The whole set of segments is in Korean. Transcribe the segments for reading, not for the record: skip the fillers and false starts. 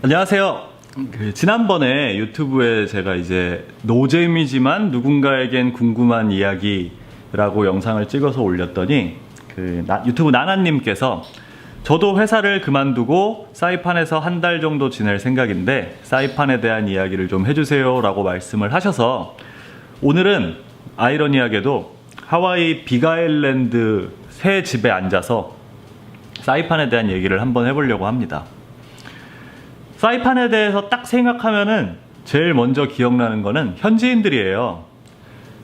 안녕하세요. 지난번에 유튜브에 제가 이제 노잼이지만 누군가에겐 궁금한 이야기라고 영상을 찍어서 올렸더니 유튜브 나나님께서 저도 회사를 그만두고 사이판에서 한 달 정도 지낼 생각인데 사이판에 대한 이야기를 좀 해주세요 라고 말씀을 하셔서 오늘은 아이러니하게도 하와이 빅아일랜드 새 집에 앉아서 사이판에 대한 얘기를 한번 해보려고 합니다. 사이판에 대해서 딱 생각하면은 제일 먼저 기억나는 거는 현지인들이에요.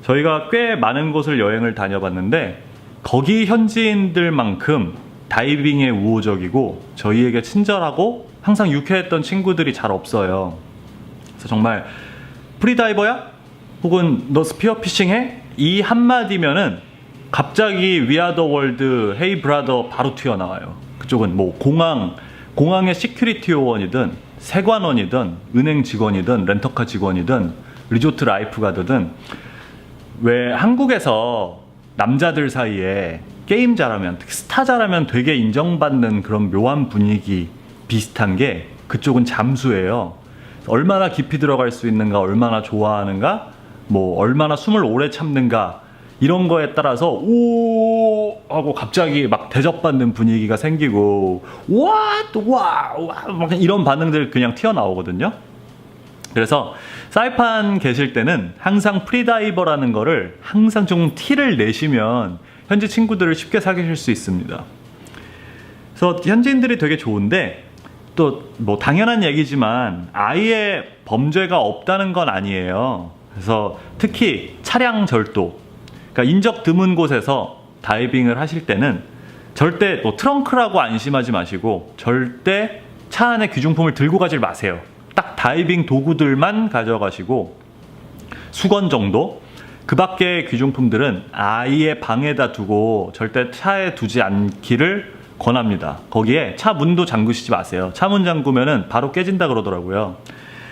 저희가 꽤 많은 곳을 여행을 다녀봤는데 거기 현지인들만큼 다이빙에 우호적이고 저희에게 친절하고 항상 유쾌했던 친구들이 잘 없어요. 그래서 정말 프리다이버야? 혹은 너 스피어피싱해? 이 한마디면은 갑자기 위아더 월드 헤이 브라더 바로 튀어나와요. 그쪽은 뭐 공항의 시큐리티 요원이든 세관원이든 은행 직원이든 렌터카 직원이든 리조트 라이프가드든 왜 한국에서 남자들 사이에 게임 잘하면 특히 스타 잘하면 되게 인정받는 그런 묘한 분위기 비슷한 게 그쪽은 잠수예요. 얼마나 깊이 들어갈 수 있는가, 얼마나 좋아하는가, 뭐 얼마나 숨을 오래 참는가 이런 거에 따라서 오 하고 갑자기 막 대접받는 분위기가 생기고 와 막 이런 반응들 그냥 튀어나오거든요. 그래서 사이판 계실 때는 항상 프리다이버라는 거를 항상 좀 티를 내시면 현지 친구들을 쉽게 사귀실 수 있습니다. 그래서 현지인들이 되게 좋은데 또 뭐 당연한 얘기지만 아예 범죄가 없다는 건 아니에요. 그래서 특히 차량 절도, 그러니까 인적 드문 곳에서 다이빙을 하실 때는 절대 뭐 트렁크라고 안심하지 마시고 절대 차 안에 귀중품을 들고 가질 마세요. 딱 다이빙 도구들만 가져가시고 수건 정도, 그 밖의 귀중품들은 아예 방에다 두고 절대 차에 두지 않기를 권합니다. 거기에 차 문도 잠그시지 마세요. 차 문 잠그면은 바로 깨진다 그러더라고요.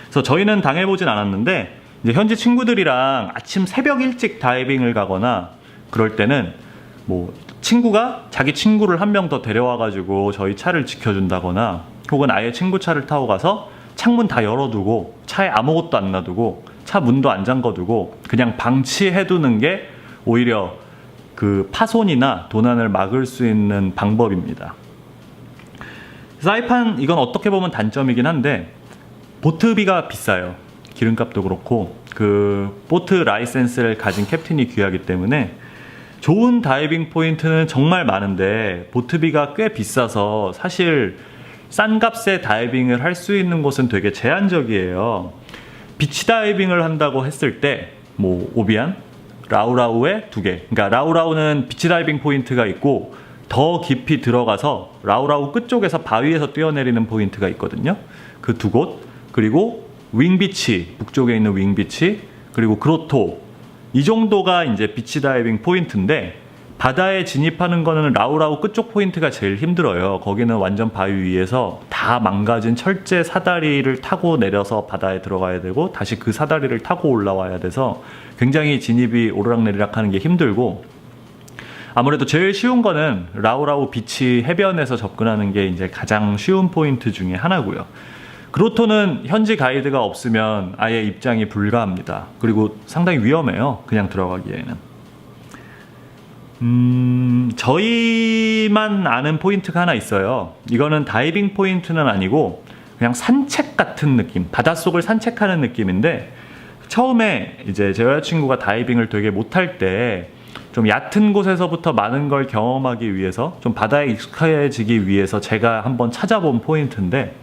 그래서 저희는 당해보진 않았는데 이제 현지 친구들이랑 아침 새벽 일찍 다이빙을 가거나 그럴 때는 뭐 친구가 자기 친구를 한 명 더 데려와가지고 저희 차를 지켜준다거나 혹은 아예 친구 차를 타고 가서 창문 다 열어두고 차에 아무것도 안 놔두고 차 문도 안 잠궈두고 그냥 방치해두는 게 오히려 그 파손이나 도난을 막을 수 있는 방법입니다. 사이판 이건 어떻게 보면 단점이긴 한데 보트비가 비싸요. 기름값도 그렇고 그 보트 라이센스를 가진 캡틴이 귀하기 때문에 좋은 다이빙 포인트는 정말 많은데 보트비가 꽤 비싸서 사실 싼 값에 다이빙을 할 수 있는 곳은 되게 제한적이에요. 비치 다이빙을 한다고 했을 때 뭐 오비안, 라우라우에 2개. 그러니까 라우라우는 비치 다이빙 포인트가 있고 더 깊이 들어가서 라우라우 끝쪽에서 바위에서 뛰어내리는 포인트가 있거든요. 그 두 곳. 그리고 윙비치, 북쪽에 있는 윙비치, 그리고 그로토. 이 정도가 이제 비치 다이빙 포인트인데 바다에 진입하는 거는 라우라우 끝쪽 포인트가 제일 힘들어요. 거기는 완전 바위 위에서 다 망가진 철제 사다리를 타고 내려서 바다에 들어가야 되고 다시 그 사다리를 타고 올라와야 돼서 굉장히 진입이 오르락내리락 하는 게 힘들고 아무래도 제일 쉬운 거는 라우라우 비치 해변에서 접근하는 게 이제 가장 쉬운 포인트 중에 하나고요. 그로토는 현지 가이드가 없으면 아예 입장이 불가합니다. 그리고 상당히 위험해요. 그냥 들어가기에는. 저희만 아는 포인트가 하나 있어요. 이거는 다이빙 포인트는 아니고 그냥 산책 같은 느낌, 바닷속을 산책하는 느낌인데 처음에 이제 제 여자친구가 다이빙을 되게 못할 때 좀 얕은 곳에서부터 많은 걸 경험하기 위해서 좀 바다에 익숙해지기 위해서 제가 한번 찾아본 포인트인데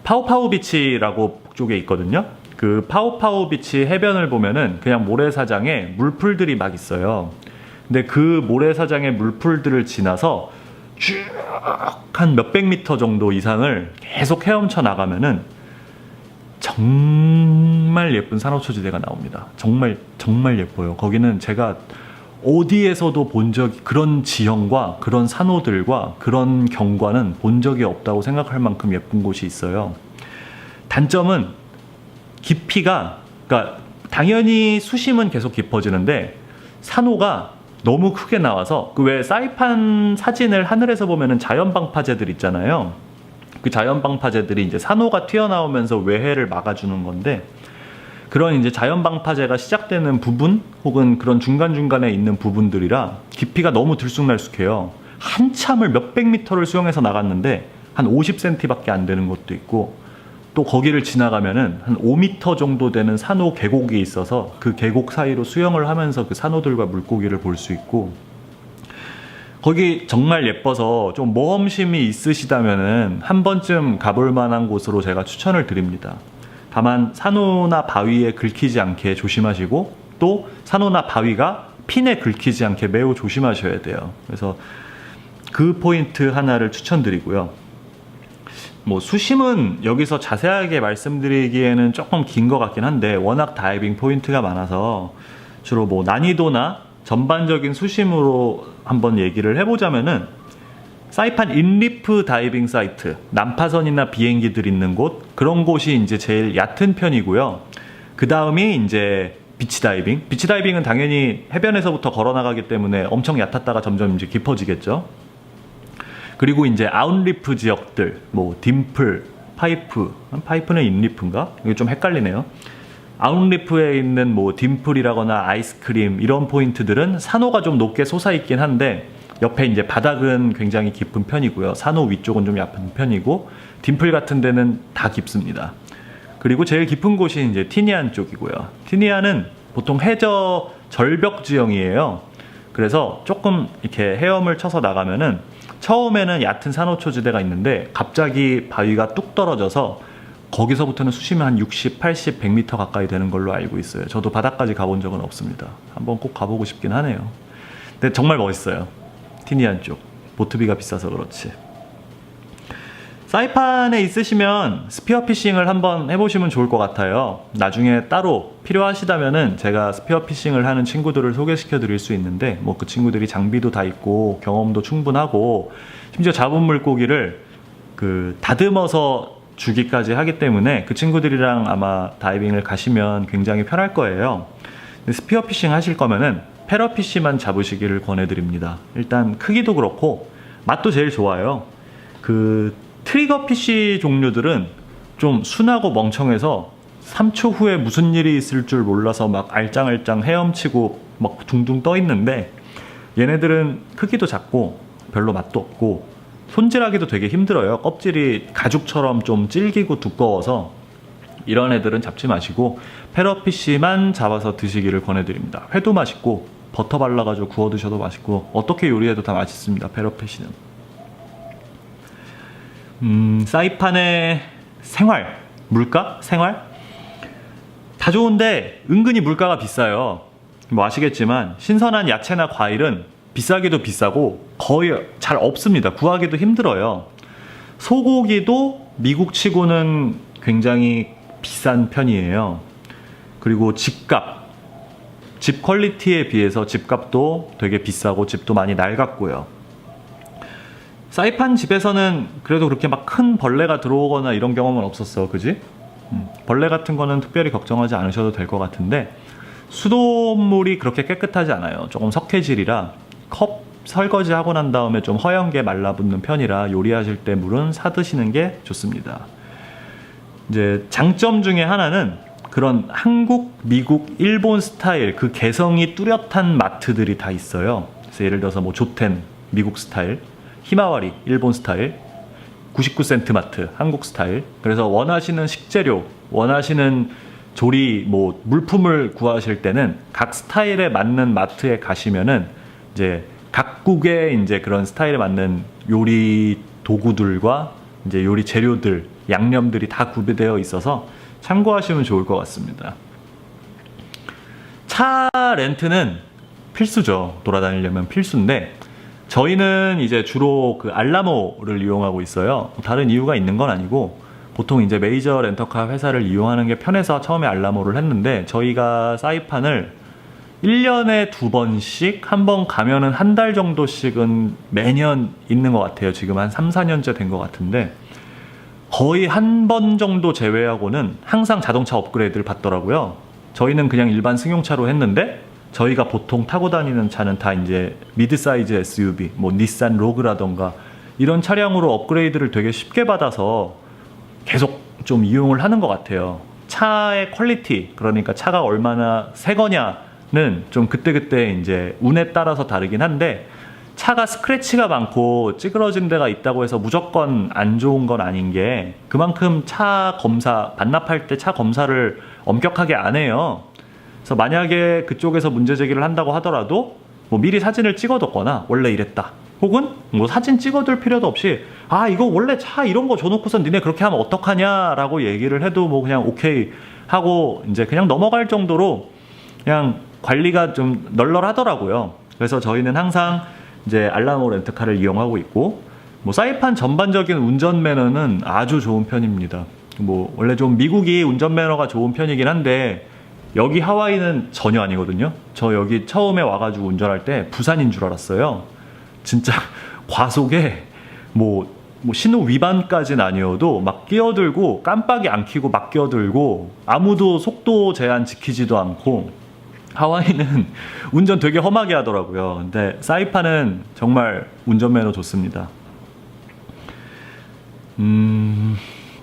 파우파우 비치라고 북쪽에 있거든요. 그 파우파우 비치 해변을 보면은 그냥 모래사장에 물풀들이 막 있어요. 근데 그 모래사장의 물풀들을 지나서 쭉 한 몇백 미터 정도 이상을 계속 헤엄쳐 나가면은 정말 예쁜 산호초지대가 나옵니다. 정말 예뻐요. 거기는 제가 어디에서도 본 적이 그런 지형과 그런 산호들과 그런 경관은 본 적이 없다고 생각할 만큼 예쁜 곳이 있어요. 단점은 깊이가, 그러니까 당연히 수심은 계속 깊어지는데 산호가 너무 크게 나와서 그 왜 사이판 사진을 하늘에서 보면은 자연 방파제들 있잖아요. 그 자연방파제들이 이제 산호가 튀어나오면서 외해를 막아주는 건데, 그런 이제 자연방파제가 시작되는 부분 혹은 그런 중간중간에 있는 부분들이라 깊이가 너무 들쑥날쑥해요. 한참을 몇백 미터를 수영해서 나갔는데 한 50cm밖에 안 되는 것도 있고, 또 거기를 지나가면은 한 5m 정도 되는 산호 계곡이 있어서 그 계곡 사이로 수영을 하면서 그 산호들과 물고기를 볼 수 있고, 거기 정말 예뻐서 좀 모험심이 있으시다면은 한 번쯤 가볼 만한 곳으로 제가 추천을 드립니다. 다만 산호나 바위에 긁히지 않게 조심하시고, 또 산호나 바위가 핀에 긁히지 않게 매우 조심하셔야 돼요. 그래서 그 포인트 하나를 추천드리고요. 뭐 수심은 여기서 자세하게 말씀드리기에는 조금 긴 것 같긴 한데, 워낙 다이빙 포인트가 많아서 주로 뭐 난이도나 전반적인 수심으로 한번 얘기를 해보자면은, 사이판 인리프 다이빙 사이트, 난파선이나 비행기들 있는 곳, 그런 곳이 이제 제일 얕은 편이고요. 그 다음이 이제 비치 다이빙. 비치 다이빙은 당연히 해변에서부터 걸어 나가기 때문에 엄청 얕았다가 점점 이제 깊어지겠죠. 그리고 이제 아웃리프 지역들, 뭐 딤플, 파이프는 인리프인가? 이게 좀 헷갈리네요. 아웃리프에 있는 뭐 딤플이라거나 아이스크림, 이런 포인트들은 산호가 좀 높게 솟아있긴 한데, 옆에 이제 바닥은 굉장히 깊은 편이고요. 산호 위쪽은 좀 얕은 편이고, 딤플 같은 데는 다 깊습니다. 그리고 제일 깊은 곳이 이제 티니안 쪽이고요. 티니안은 보통 해저 절벽 지형이에요. 그래서 조금 이렇게 헤엄을 쳐서 나가면은 처음에는 얕은 산호초지대가 있는데, 갑자기 바위가 뚝 떨어져서 거기서부터는 수심이 한 60, 80, 100m 가까이 되는 걸로 알고 있어요. 저도 바닥까지 가본 적은 없습니다. 한번 꼭 가보고 싶긴 하네요. 근데 정말 멋있어요. 티니안 쪽. 보트비가 비싸서 그렇지. 사이판에 있으시면 스피어피싱을 한번 해보시면 좋을 것 같아요. 나중에 따로 필요하시다면은 제가 스피어피싱을 하는 친구들을 소개시켜 드릴 수 있는데, 뭐 그 친구들이 장비도 다 있고 경험도 충분하고, 심지어 잡은 물고기를 그 다듬어서 주기까지 하기 때문에 그 친구들이랑 아마 다이빙을 가시면 굉장히 편할 거예요. 스피어피싱 하실 거면은 패러피쉬만 잡으시기를 권해드립니다. 일단 크기도 그렇고 맛도 제일 좋아요. 그 트리거피쉬 종류들은 좀 순하고 멍청해서 3초 후에 무슨 일이 있을 줄 몰라서 막 알짱알짱 헤엄치고 막 둥둥 떠 있는데, 얘네들은 크기도 작고 별로 맛도 없고 손질하기도 되게 힘들어요. 껍질이 가죽처럼 좀 질기고 두꺼워서 이런 애들은 잡지 마시고 패러피쉬만 잡아서 드시기를 권해드립니다. 회도 맛있고 버터 발라가지고 구워 드셔도 맛있고 어떻게 요리해도 다 맛있습니다. 패러피쉬는. 사이판의 생활, 물가? 생활? 다 좋은데 은근히 물가가 비싸요. 뭐 아시겠지만 신선한 야채나 과일은 비싸기도 비싸고 거의 잘 없습니다. 구하기도 힘들어요. 소고기도 미국치고는 굉장히 비싼 편이에요. 그리고 집값, 집 퀄리티에 비해서 집값도 되게 비싸고 집도 많이 낡았고요. 사이판 집에서는 그래도 그렇게 막 큰 벌레가 들어오거나 이런 경험은 없었어, 그지? 벌레 같은 거는 특별히 걱정하지 않으셔도 될 것 같은데, 수돗물이 그렇게 깨끗하지 않아요. 조금 석회질이라 컵 설거지 하고 난 다음에 좀 허연게 말라붙는 편이라 요리하실 때 물은 사 드시는 게 좋습니다. 이제 장점 중에 하나는 그런 한국, 미국, 일본 스타일 그 개성이 뚜렷한 마트들이 다 있어요. 그래서 예를 들어서 뭐 조텐 미국 스타일, 히마와리 일본 스타일, 99센트 마트 한국 스타일. 그래서 원하시는 식재료, 원하시는 조리 뭐 물품을 구하실 때는 각 스타일에 맞는 마트에 가시면은 이제 각국의 이제 그런 스타일에 맞는 요리 도구들과 이제 요리 재료들, 양념들이 다 구비되어 있어서 참고하시면 좋을 것 같습니다. 차 렌트는 필수죠. 돌아다니려면 필수인데, 저희는 이제 주로 그 알라모를 이용하고 있어요. 다른 이유가 있는 건 아니고, 보통 이제 메이저 렌터카 회사를 이용하는 게 편해서 처음에 알라모를 했는데, 저희가 사이판을 1년에 2번씩, 한 번 가면은 한 달 정도씩은 매년 있는 것 같아요. 지금 한 3, 4년째 된 것 같은데, 거의 한 번 정도 제외하고는 항상 자동차 업그레이드를 받더라고요. 저희는 그냥 일반 승용차로 했는데, 저희가 보통 타고 다니는 차는 다 이제 미드 사이즈 SUV, 뭐 닛산 로그라던가 이런 차량으로 업그레이드를 되게 쉽게 받아서 계속 좀 이용을 하는 것 같아요. 차의 퀄리티, 그러니까 차가 얼마나 새 거냐는 좀 그때그때 이제 운에 따라서 다르긴 한데, 차가 스크래치가 많고 찌그러진 데가 있다고 해서 무조건 안 좋은 건 아닌 게, 그만큼 차 검사, 반납할 때 차 검사를 엄격하게 안 해요. 그래서 만약에 그쪽에서 문제 제기를 한다고 하더라도 뭐 미리 사진을 찍어뒀거나 원래 이랬다, 혹은 뭐 사진 찍어둘 필요도 없이 이거 원래 차 이런 거 줘놓고선 니네 그렇게 하면 어떡하냐 라고 얘기를 해도 뭐 그냥 오케이 하고 이제 그냥 넘어갈 정도로 그냥 관리가 좀 널널하더라고요. 그래서 저희는 항상 이제 알라모 렌트카를 이용하고 있고, 뭐 사이판 전반적인 운전 매너는 아주 좋은 편입니다. 뭐 원래 좀 미국이 운전 매너가 좋은 편이긴 한데 여기 하와이는 전혀 아니거든요. 저 여기 처음에 와가지고 운전할 때 부산인 줄 알았어요. 진짜 과속에 뭐 신호 위반까지는 아니어도 막 끼어들고, 깜빡이 안 켜고 막 끼어들고, 아무도 속도 제한 지키지도 않고, 하와이는 운전 되게 험하게 하더라고요. 근데 사이판은 정말 운전 매너 좋습니다.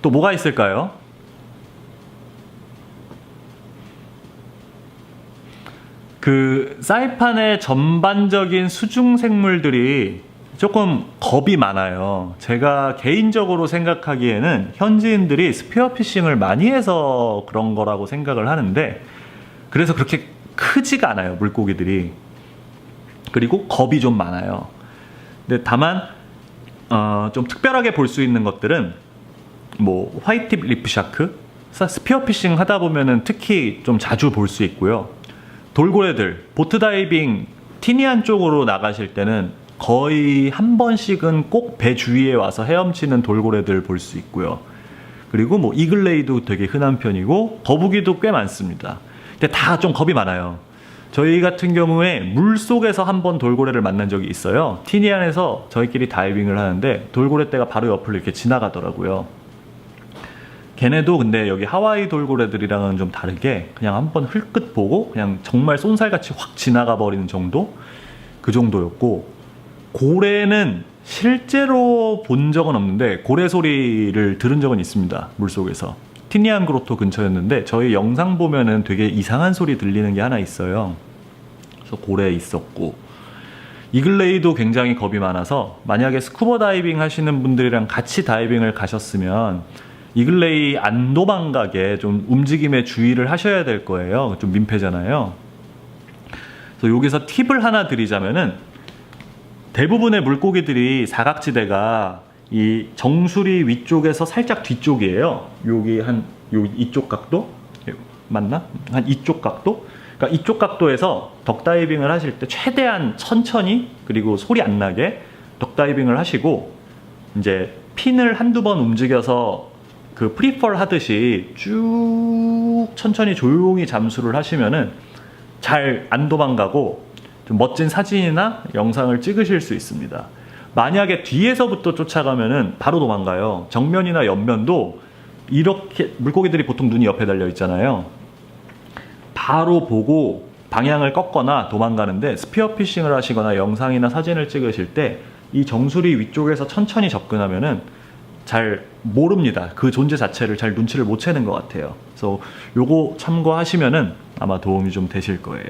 또 뭐가 있을까요? 그 사이판의 전반적인 수중 생물들이 조금 겁이 많아요. 제가 개인적으로 생각하기에는 현지인들이 스피어피싱을 많이 해서 그런 거라고 생각을 하는데, 그래서 그렇게 크지가 않아요, 물고기들이. 그리고 겁이 좀 많아요. 근데 다만 좀 특별하게 볼 수 있는 것들은 뭐 화이트팁 리프샤크, 스피어피싱 하다 보면은 특히 좀 자주 볼 수 있고요. 돌고래들, 보트 다이빙 티니안 쪽으로 나가실 때는 거의 한 번씩은 꼭 배 주위에 와서 헤엄치는 돌고래들 볼 수 있고요. 그리고 뭐 이글레이도 되게 흔한 편이고, 거북이도 꽤 많습니다. 근데 다 좀 겁이 많아요. 저희 같은 경우에 물속에서 한 번 돌고래를 만난 적이 있어요. 티니안에서 저희끼리 다이빙을 하는데 돌고래 떼가 바로 옆을 이렇게 지나가더라고요. 걔네도 근데 여기 하와이 돌고래들이랑은 좀 다르게 그냥 한번 흘끗 보고 그냥 정말 쏜살같이 확 지나가 버리는 정도? 그 정도였고, 고래는 실제로 본 적은 없는데 고래 소리를 들은 적은 있습니다. 물속에서. 티니안 그로토 근처였는데 저희 영상 보면은 되게 이상한 소리 들리는 게 하나 있어요. 그래서 고래 있었고, 이글레이도 굉장히 겁이 많아서 만약에 스쿠버 다이빙 하시는 분들이랑 같이 다이빙을 가셨으면 이글레이 안 도망가게 좀 움직임에 주의를 하셔야 될 거예요. 좀 민폐잖아요. 그래서 여기서 팁을 하나 드리자면은, 대부분의 물고기들이 사각지대가 이 정수리 위쪽에서 살짝 뒤쪽이에요. 여기 이쪽 각도? 맞나? 한 이쪽 각도? 그러니까 이쪽 각도에서 덕다이빙을 하실 때 최대한 천천히, 그리고 소리 안 나게 덕다이빙을 하시고, 이제 핀을 한두 번 움직여서 그 프리펄 하듯이 쭉 천천히 조용히 잠수를 하시면은 잘 안 도망가고 좀 멋진 사진이나 영상을 찍으실 수 있습니다. 만약에 뒤에서부터 쫓아가면은 바로 도망가요. 정면이나 옆면도 이렇게, 물고기들이 보통 눈이 옆에 달려 있잖아요. 바로 보고 방향을 꺾거나 도망가는데, 스피어피싱을 하시거나 영상이나 사진을 찍으실 때 이 정수리 위쪽에서 천천히 접근하면은 잘 모릅니다. 그 존재 자체를 잘 눈치를 못 채는 것 같아요. 그래서 요거 참고하시면은 아마 도움이 좀 되실 거예요.